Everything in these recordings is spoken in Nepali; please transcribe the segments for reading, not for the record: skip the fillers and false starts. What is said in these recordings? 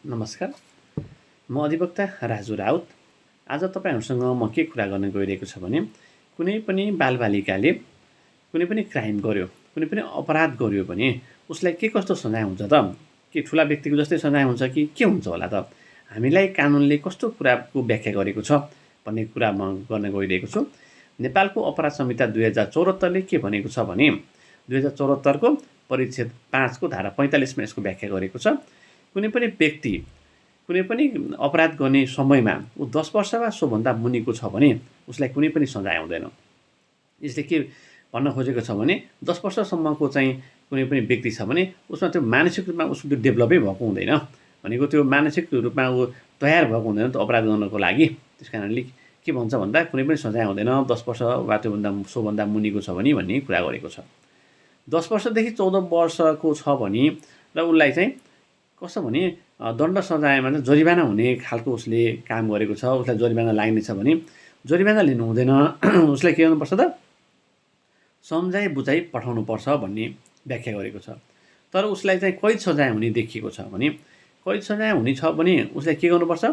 नमस्कार, म अधिवक्ता राजु राउत। आज तपाईँहरूसँग म के कुरा गर्न गइरहेको छ भने कुनै पनि बालबालिकाले कुनै पनि क्राइम गर्यो, कुनै पनि अपराध गर्यो भने उसलाई के कस्तो सजाय हुन्छ त? के ठुला व्यक्तिको जस्तै सजाय हुन्छ कि के हुन्छ होला त? हामीलाई कानुनले कस्तो कुराको व्याख्या गरेको छ भन्ने कुरा म गर्न गइरहेको छु। नेपालको अपराध संहिता 2074 ले के भनेको छ भने 2074 को परिच्छेद 5 को धारा 45 मा यसको व्याख्या गरेको छ। कुनै पनि व्यक्ति कुनै पनि अपराध गर्ने समयमा ऊ 10 वर्ष वा सोभन्दा मुनिको छ भने उसलाई कुनै पनि सजाय हुँदैन। यसले के भन्न खोजेको छ भने 10 वर्षसम्मको चाहिँ कुनै पनि व्यक्ति छ भने उसमा त्यो मानसिक रूपमा उसको त्यो डेभलपै भएको हुँदैन, भनेको त्यो मानसिक रूपमा ऊ तयार भएको हुँदैन त्यो अपराध गर्नको लागि। त्यस कारणले के भन्छ भन्दा कुनै पनि सजाय हुँदैन 10 वर्ष वा त्योभन्दा सोभन्दा मुनिको छ भने भन्ने कुरा गरेको छ। 10 वर्षदेखि 14 वर्षको छ भने र उसलाई चाहिँ कस्तो भने दण्ड सजायमा चाहिँ जरिवाना हुने खालको उसले काम गरेको छ, उसलाई जरिवाना लाग्ने छ भने जरिवाना लिनु हुँदैन। उसलाई के गर्नुपर्छ त? सम्झाइ बुझाइ पठाउनुपर्छ भन्ने व्याख्या गरेको छ। तर उसलाई चाहिँ कैद सजाय हुने देखिएको छ भने कैद सजाय हुने छ भने उसलाई के गर्नुपर्छ?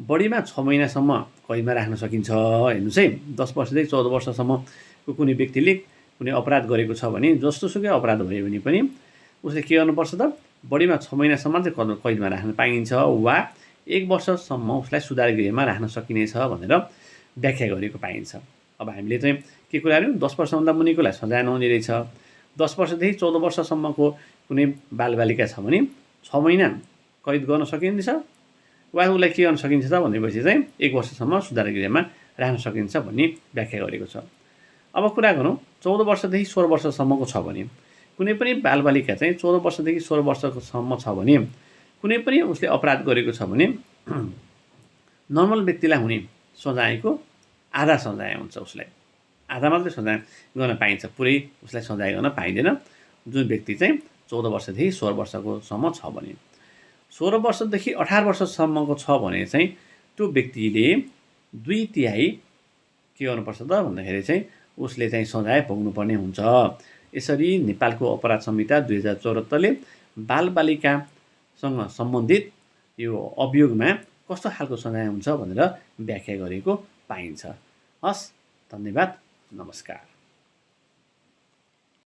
बढीमा 6 महिनासम्म कैदमा राख्न सकिन्छ। हेर्नुहोस् है, 10 वर्षदेखि 14 वर्षसम्मको कुनै व्यक्तिले कुनै अपराध गरेको छ भने जस्तोसुकै अपराध भयो भने पनि उसले के गर्नुपर्छ त? बढीमा 6 महिनासम्म चाहिँ कैदमा राख्न पाइन्छ वा 1 वर्षसम्म उसलाई सुधार गृहमा राख्न सकिनेछ भनेर व्याख्या गरेको पाइन्छ। अब हामीले चाहिँ के कुरा गर्यौँ? 10 वर्षभन्दा मुनिकोलाई सजाय नहुने रहेछ। 10 वर्षदेखि 14 वर्षसम्मको कुनै बालबालिका छ भने 6 महिना कैद गर्न सकिन्छ वा उसलाई के गर्न सकिन्छ त भनेपछि चाहिँ 1 वर्षसम्म सुधार गृहमा राख्न सकिन्छ भन्ने व्याख्या गरेको छ। अब कुरा गरौँ 14 वर्षदेखि 16 वर्षसम्मको छ भने कुनै पनि बालबालिका चाहिँ 14 वर्षदेखि 16 वर्षसम्म छ भने कुनै पनि उसले अपराध गरेको छ भने नर्मल व्यक्तिलाई हुने सजायको आधा सजाय हुन्छ। उसलाई आधा मात्रै सजाय गर्न पाइन्छ, पुरै उसलाई सजाय गर्न पाइँदैन। जुन व्यक्ति चाहिँ 14 वर्षदेखि 16 वर्षकोसम्म छ भने 16 वर्षदेखि 18 वर्षसम्मको छ भने चाहिँ त्यो व्यक्तिले 2/3 के गर्नुपर्छ त भन्दाखेरि चाहिँ उसले चाहिँ सजाय भोग्नुपर्ने हुन्छ। यसरी नेपालको अपराध संहिता 2074 ले बालबालिकासँग सम्बन्धित यो अभियोगमा कस्तो खालको सजाय हुन्छ भनेर व्याख्या गरेको पाइन्छ। हस्, धन्यवाद, नमस्कार।